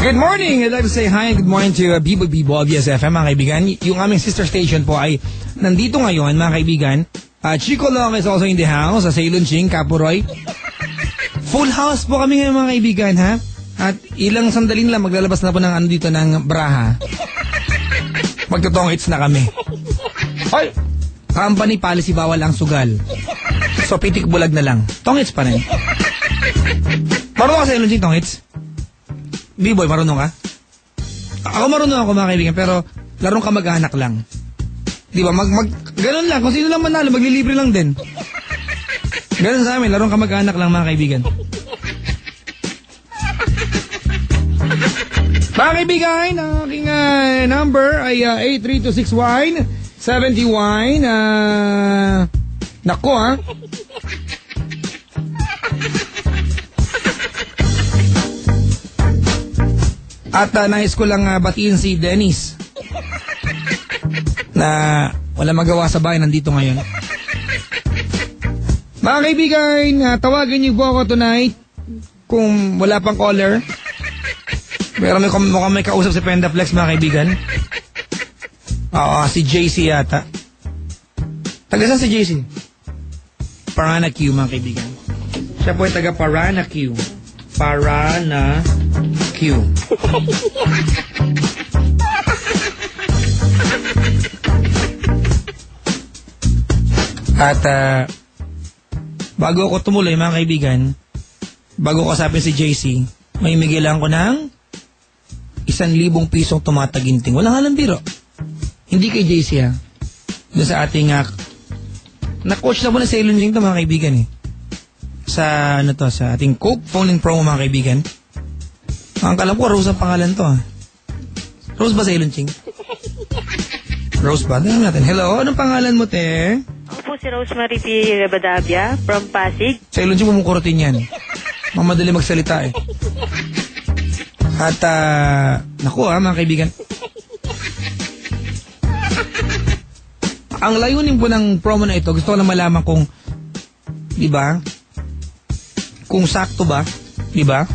Good morning! I'd like to say hi and good morning to Bibo Bibo of FM, mga kaibigan. Yung aming sister station po ay nandito ngayon, mga kaibigan. Chico Long is also in the house. Sa Ceylon Ching, Kapuroy. Full house po kami ngayon, mga kaibigan, ha? At ilang sandali lang, maglalabas na po ng ano dito ng braha. Magtotongits na kami. Hoy! Company policy, bawal ang sugal. So, pitik bulag na lang. Tongits pa rin. Marunong ka sa Ceylon Ching, tongits? B-boy, marunong ka? Ako marunong ako, mga kaibigan, pero larong kamag-anak lang. Di ba? Ganun lang. Kung sino lang manalo, maglilibre lang din. Ganun sa amin, larong kamag-anak lang, mga kaibigan. Mga kaibigan, ang aking number ay 8326171. Nako, ha? At nais ko lang batiin si Dennis na wala magawa sa bahay, nandito ngayon. Mga kaibigan, tawagin niyo po ako tonight kung wala pang caller. Pero mukhang may kausap si Pendaflex, mga kaibigan. Oo, si JC yata. Taga saan si JC? Parana Q, mga kaibigan. Siya po ay taga Parana Q. Parana Q. At bago ako tumuloy, mga kaibigan, bago ko kasapin si JC, may migilan ko ng 1,000 pisong tumataginting. Walang halang biro. Hindi kay JC, ha. Doon sa ating na-coach na po na Ceylon Ching to, mga kaibigan, eh. Sa sa ating Coke phone-in promo, mga kaibigan. Ang kalam ko, Rose ang pangalan to, ha. Rose ba Ceylon Ching? Rose ba? Tingnan natin. Hello, anong pangalan mo, te? Ako po si Rosemary P. Rebadavia from Pasig. Ceylon Ching, mumukurutin yan. Mamadali magsalita, eh. At, naku, mga kaibigan. Ang layunin po ng promo na ito, gusto ko lang malaman kung, di ba? Kung sakto ba? Di ba?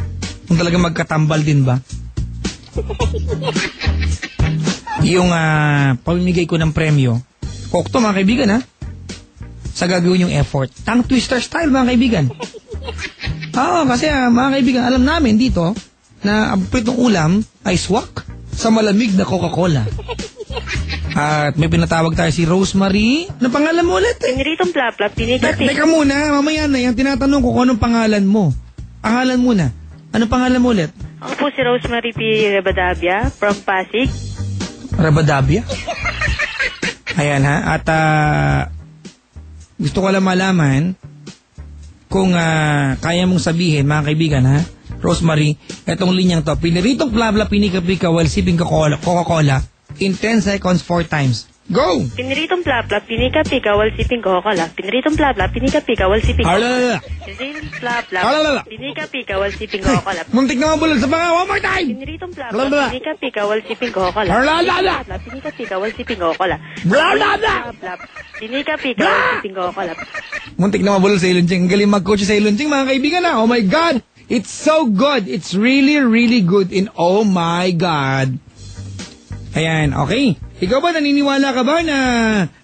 Kung talagang magkatambal din ba? Yung pamimigay ko ng premyo. Kokto, mga kaibigan, ha? Sa gagawin yung effort. Tongue twister style, mga kaibigan. Oo, kasi mga kaibigan, alam namin dito na ang pritong ulam ay swak sa malamig na Coca-Cola. At may pinatawag tayo si Rosemary. Ano pangalan mo ulit? Pinritong plap-plap, pinikati. Teka muna, mamaya na yan. Tinatanong ko kung anong pangalan mo. Pangalan muna. Anong pangalan mo ulit? Ako po si Rosemary P. Rebadavia from Pasig. Rebadavia? Ayan, ha. At gusto ko lang malaman kung kaya mong sabihin, mga kaibigan, ha, Rosemary, etong linyang to, piniritong plabla, pinika-pika while sipping Coca-Cola in 10 seconds 4 times. Go! Pinritong plap-plap, pinika-pika while sipping Coca-Cola. Pinritong plap-plap, pinika-pika while sipping Coca-Cola. Pinritong plap-plap, pinika-pika while sipping Coca-Cola. Muntik na mabulol sa mga, one more time! Pinritong plap-plap, pinika-pika while sipping Coca-Cola. Plap-plap, pinika-pika while sipping Coca-Cola. Plap-plap, pinika-pika while sipping Coca-Cola. Muntik na mabulol sa Ceylon Ching. Galing mag-coach sa Ceylon Ching, mga kaibigan, ha. Oh my God! It's so good. It's really, really good. And oh my God. Ayan, okay. Ikaw ba, naniniwala ka ba na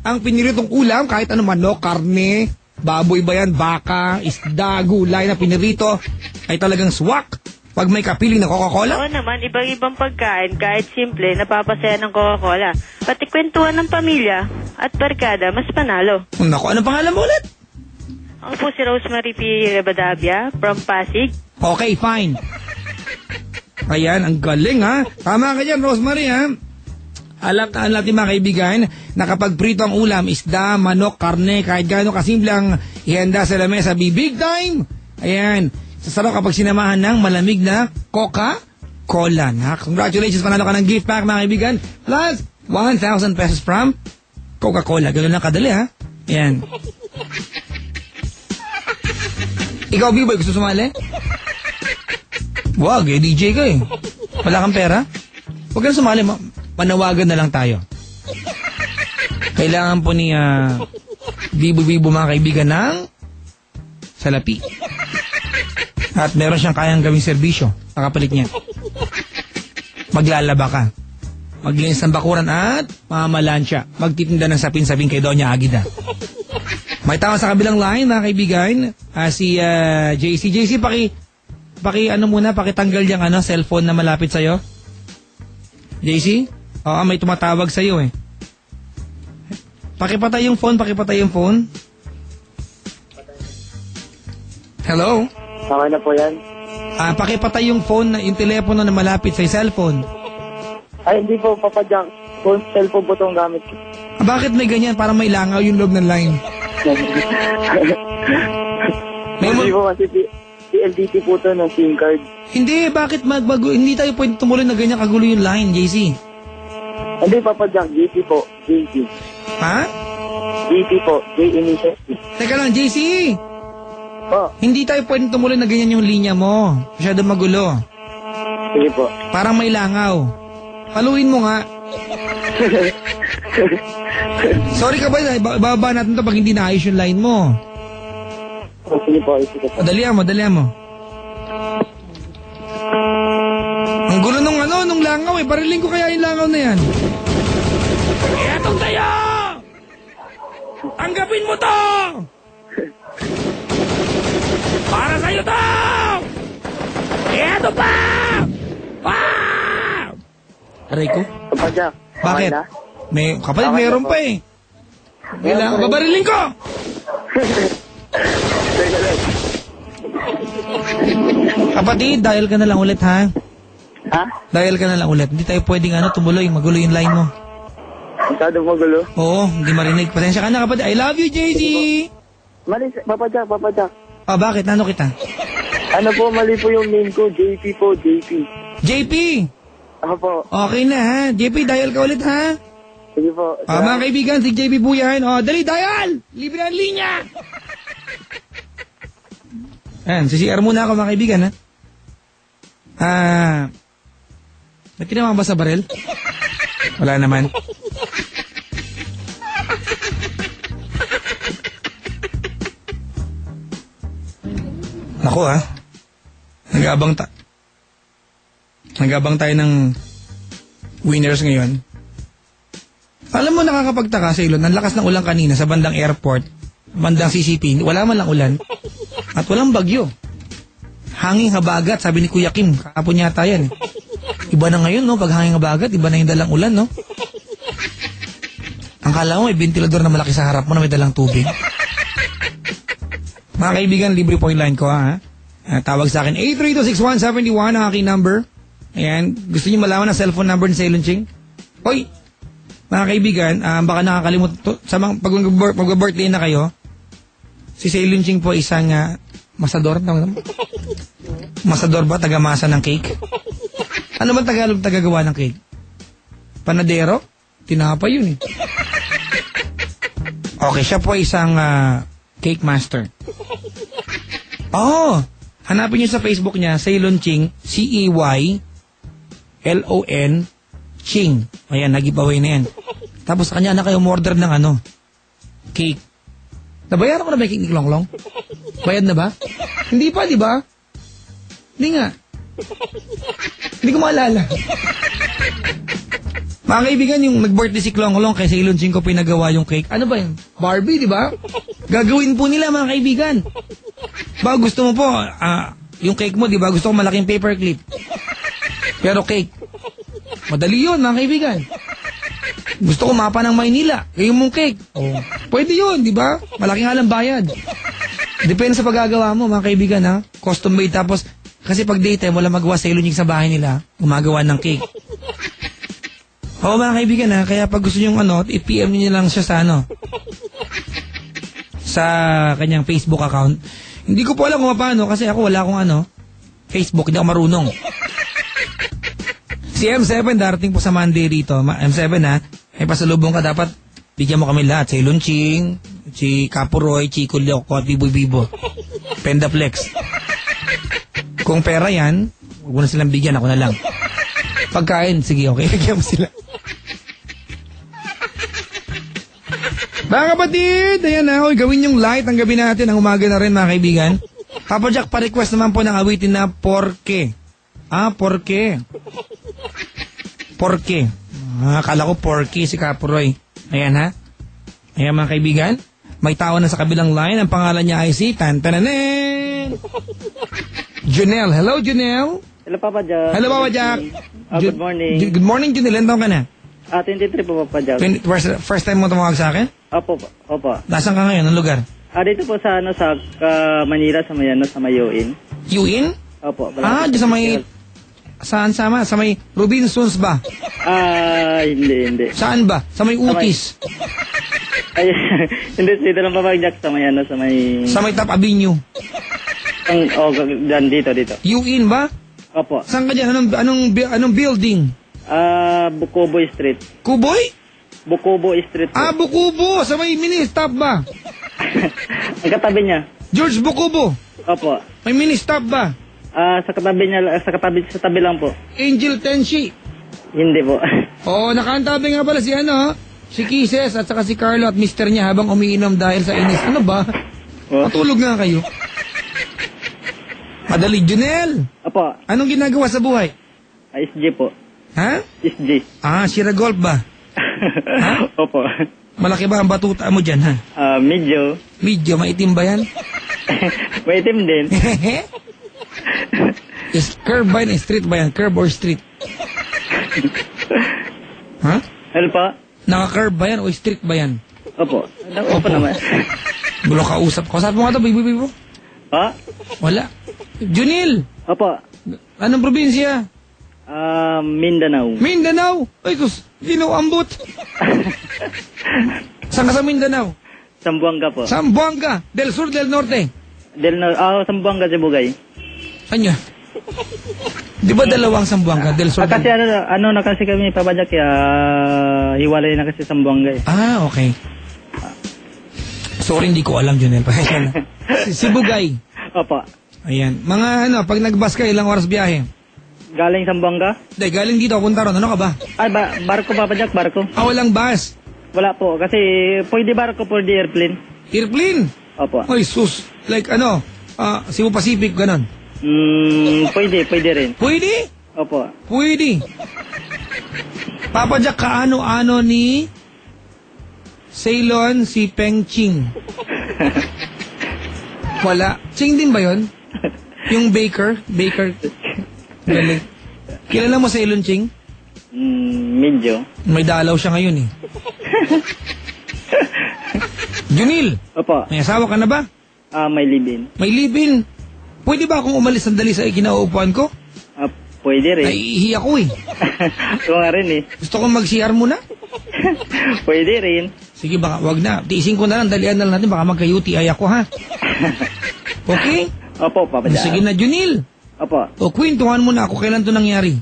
ang piniritong ulam, kahit ano manok, karne, baboy ba yan, baka, isda, gulay na pinirito, ay talagang swak pag may kapiling na Coca-Cola? Oo naman, ibang-ibang pagkain, kahit simple, napapasaya ng Coca-Cola. Pati kwentuhan ng pamilya at barkada, mas panalo. Naku, ano pangalan mo ulit? Ako po si Rosemary P. Rebadavia from Pasig. Okay, fine. Ayan, ang galing, ha. Tama ka dyan, Rosemary, ha. Alam natin, mga kaibigan, na kapag prito ang ulam, isda, manok, karne, kahit gaano kasimple ang ihanda sa lamesa, big time. Ayan, sasarap kapag sinamahan ng malamig na Coca-Cola. Congratulations, panalo ka ng gift pack, mga kaibigan. Plus, 1,000 pesos from Coca-Cola. Ganoon lang kadali, ha. Ayan. Ikaw, B-boy, gusto sumali? Wag, DJ ka eh. Wala kang pera? Huwag ka na sumali, manawagan na lang tayo. Kailangan po ni Bibo-Bibo, mga kaibigan, ng salapi. At meron siyang kayang gawing serbisyo. Nakapalit niya. Maglalaba ka. Maglinis ng bakuran at mamalansya. Magtitinda ng sapin-sapin kay Doña Agida. May tao sa kabilang line, mga kaibigan. Si JC. JC, pakitanggal yung cellphone na malapit sa'yo. JC? Oo, may tumatawag sa'yo eh. Pakipatay yung phone. Hello? Okay na po yan. Pakipatay yung phone, yung telepono na malapit sa cellphone. Ay, hindi po, Papa Jack. Cellphone po itong gamit ko. Bakit may ganyan? Para may langaw yung loob ng line. Hindi po kasi PLDT po ito ng SIM card. Hindi, bakit hindi tayo pwede tumuloy na ganyan kagulo yung line, JC? Hindi, Papa Jack. JP po. JP. Ha? JP po. J Initiative. Teka lang, JC! Po. Hindi tayo pwede tumuloy na ganyan yung linya mo. Masyado magulo. Sige po. Parang may langaw. Paluin mo nga. Sorry ka ba? Bababa natin to pag hindi naayos yung line mo. Sige po. Dalihan mo. Ang gulo nung langaw eh. Bariling ko kaya yung langaw na yan. Etong tayo! Tanggapin mo to! Para sa'yo to! Eto pa! Aray ko? Papa Jack. Bakit? Kapatid, meron pa eh. Kailangan babariling ko! Kapatid, dial ka na lang ulit ha? Ha? Dial ka na lang ulit. Hindi tayo pwedeng tumuloy. Magulo yung line mo. Masyado magulo. Oo, hindi marinig. Pasensya ka na kapatid. I love you, JC! Mali, Papa Jack. Bakit? Ano kita? Ano po, mali po yung name ko. JP po, JP. JP! Opo. Okay na ha. JP, dial ka ulit ha? Sige po. Mga kaibigan, si JP po yan. Dali, dial! Libre ang linya! Ayan, CCR muna ako mga kaibigan ha. Ba't kinamang ba sa barel? Wala naman. Naku ha. Nag-abang tayo ng winners ngayon. Alam mo, nakakapagtaka sa ilon. Ang lakas ng ulan kanina sa bandang airport, bandang CCP, wala man lang ulan. At walang bagyo. Hanging habagat, sabi ni Kuya Kim, kahapon yata yan. Iba na ngayon, no? Pag hanging habagat, iba na yung dalang ulan, no? Ang kala mo, may ventilador na malaki sa harap mo na may dalang tubig. Mga kaibigan, libre po yung line ko, ha? Tawag sa akin, 8326171 ang aking number. Ayan, gusto niyo malaman ang cellphone number ni Ceylon Ching? Hoy, mga kaibigan, baka nakakalimutan to, pag mag-birthday na kayo, si Ceylon Ching po isang masador. Masador ba? Tagamasa ng cake? Ano ba Tagalog tagagawa ng cake? Panadero? Tinapay yun eh. Okay, siya po isang cake master. Hanapin niyo sa Facebook niya, Ceylon Ching, CEYLON Ching. Ayan, nag-giveaway na yan. Tapos kanya na kayo order ng cake. Nabayaran ko na ba yung cake ni Longlong? Bayad na ba? Hindi pa, di ba? Hindi nga. Hindi ko maalala. Mga kaibigan, yung nag-birthday si Longlong kay Ceylon Ching ko pinagawa yung cake. Ano ba yun? Barbie, di ba? Gagawin po nila, mga kaibigan. Ba, gusto mo po, yung cake mo, di ba? Gusto ko malaking paperclip. Pero cake. Madali yun, mga kaibigan. Gusto ko mapa ng Maynila. Yung mong cake. Pwede yun, di ba? Malaki nga lang bayad. Depende sa paggagawa mo, mga kaibigan, ha? Custom made. Tapos, kasi pag daytime, wala magawa sa ilonyig sa bahay nila, gumagawa ng cake. Mga kaibigan, ha? Kaya pag gusto nyo i-PM nyo lang siya sa sa kanyang Facebook account. Hindi ko po alam kung paano kasi ako wala akong Facebook, hindi ako marunong. Si M7 darating po sa Monday rito. M7 ha, ay pasalubong ka dapat. Bigyan mo kami lahat. Si Lunching, si Capuroy, Chico Leoco at Bibo Bibo. Pendaflex. Kung pera yan, huwag mo na silang bigyan, ako na lang. Pagkain, sige, okay, bigyan mo sila. Mga kapatid, ayan na, gawin yung light ang gabi natin, ang umaga na rin mga kaibigan. Papa Jack, pa-request naman po ng awitin na Porke. Porke. Porky. Akala ko Porky si Kapuroy. Ayan ha. Ayan mga kaibigan. May tao na sa kabilang line. Ang pangalan niya ay si Tantananen. Junel. Hello, Junel. Hello, Papa Jack. Hello, Papa Jack. Good morning. Good morning, Junel. Ilan taon ka na? 23 po, Papa Jack. First time mo tumawag sa akin? Opo. Nasaan ka ngayon? Anong lugar? Dito po sa Manila, sa Mayuin. Yuin? Opo. Diyan sa may... Saan sama? Sa may Robinsons ba? Hindi. Saan ba? Sa may Utis? Ay, hindi, dito lang, Papa Jack, sa may... Sa may Top Avenue? Dito. Yuin ba? Opo. Saan ka dyan? Anong building? Bukobo Street. Kuboy? Bukobo Street. Bukubo! Sa may mini-stop ba? Ang katabi niya. George Bukubo? Opo. May mini-stop ba? Sa katabi niya, sa tabi lang po. Angel Tenshi? Hindi po. Nakaantabi nga pala si Kisses at saka si Carlo at mister niya habang umiinom dahil sa inis. Ano ba? Matulog nga kayo. Madali, Junel. Opo. Anong ginagawa sa buhay? SG po. Ha? SG. Sira golf ba? Ha? Opo. Malaki ba ang batuta mo dyan, ha? Medyo. Medyo, maitim ba yan? Maitim din. Is curve ba yan? Street ba yan? Curve or street? Ha? Hello pa? Naka-curve ba yan o street ba yan? Opo. Opo naman. Gulo kausap. Kausap mo nga ito, baby bro. Ha? Wala. Junil! Opo. Anong probinsya? Mindanao. Mindanao? Ay, ambot. Saan ka sa Mindanao? Zamboanga po. Zamboanga. Del Sur, del Norte. Zamboanga, Sibugay. Anya? Di ba dalawang Zamboanga? Del Sur, kasi na kasi kami, Papa Jack, kaya hiwalay na kasi Zamboanga eh. Okay. Sorry, hindi ko alam, Junel. Sibugay. Opo. Ayan. Mga pag nag-bus ka, ilang oras biyahe? Galing Zamboanga? Hindi, galing dito, Kuntaron. Ano ka ba? Barko, Papa Jack, barko. Walang bus. Wala po, kasi pwede barko, pwede airplane. Airplane? Opo. Ay, sus. Like Cebu Pacific, ganon. Pwede rin. Pwede? Opo. Pwede. Papa Jack, kaano-ano ni Ceylon si Peng Ching? Wala. Ching din ba yon? Yung baker? Galing. Kilala mo Ceylon Ching? Medyo. May dalaw siya ngayon eh. Junil! Opo. May asawa ka na ba? May live-in. May live-in. Pwede ba akong umalis sandali sa kinauupuan ko? Pwede rin. Naiihi ako eh. Ito nga rin eh. Gusto kong mag-CR muna? Pwede rin. Sige, baka wag na. Tiisin ko na lang, dalian na lang natin. Baka magka-UTI ako, ha? Okay? Opo, Papa Jack. Sige na, Junil. Opo. Kwentuhan mo na ako. Kailan to nangyari?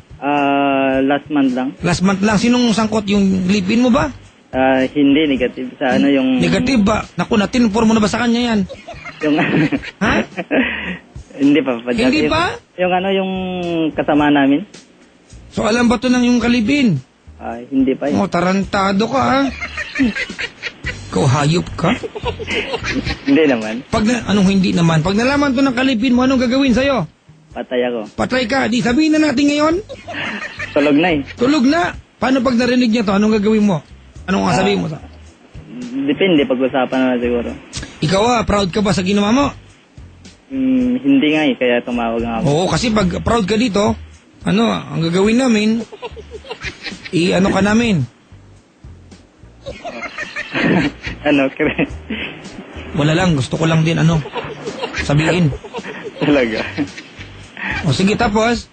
Last month lang. Last month lang. Sinong sangkot? Yung lipin mo ba? Hindi, negative. Sa yung... Negative ba? Naku, natinform mo na ba sa kanya yan? Yung... Ha? Hindi pa, Papa Jack. Hindi pa? Yung kasama namin. So, alam ba to ng yung kalibin? Hindi pa. Tarantado ka, ha? Ikaw, hayop ka? Hindi naman. Anong hindi naman? Pag nalaman to ng kalibin mo, anong gagawin sa'yo? Patay ako. Patay ka. Di sabihin na natin ngayon? Tulog na eh. Tulog na. Paano pag narinig niya to? Anong gagawin mo? Anong sabihin mo? Depende. Pag-usapan na siguro. Ikaw proud ka ba sa ginawa mo? Hindi nga eh. Kaya tumawag nga ako. Oo, kasi pag proud ka dito, ang gagawin namin, ka namin. Wala lang. Gusto ko lang din, sabihin. Talaga. O sige, tapos?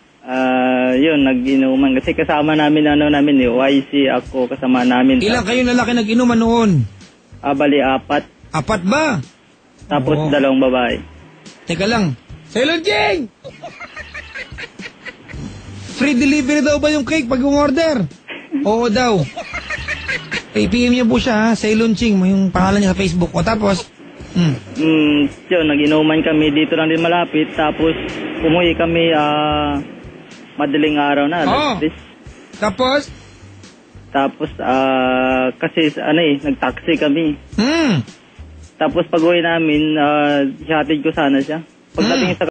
Yun, nag-inuman. Kasi kasama namin, YC, ako, kasama namin. Ilang kayo lalaki nag-inuman noon? Bali, 4. 4 ba? Tapos 2 babae. Teka lang. Ceylon Ching! Free delivery daw ba yung cake pag umorder? Oo daw. PM niyo po siya, ha? Ceylon Ching, yung pangalan niya sa Facebook. O tapos? Yun, nag-inuman kami dito lang din malapit. Tapos, umuwi kami, madaling araw na. Tapos? Tapos, kasi, nag-taxi kami. Tapos, pag-uwi namin, ihatid ko sana siya. Pagdating sa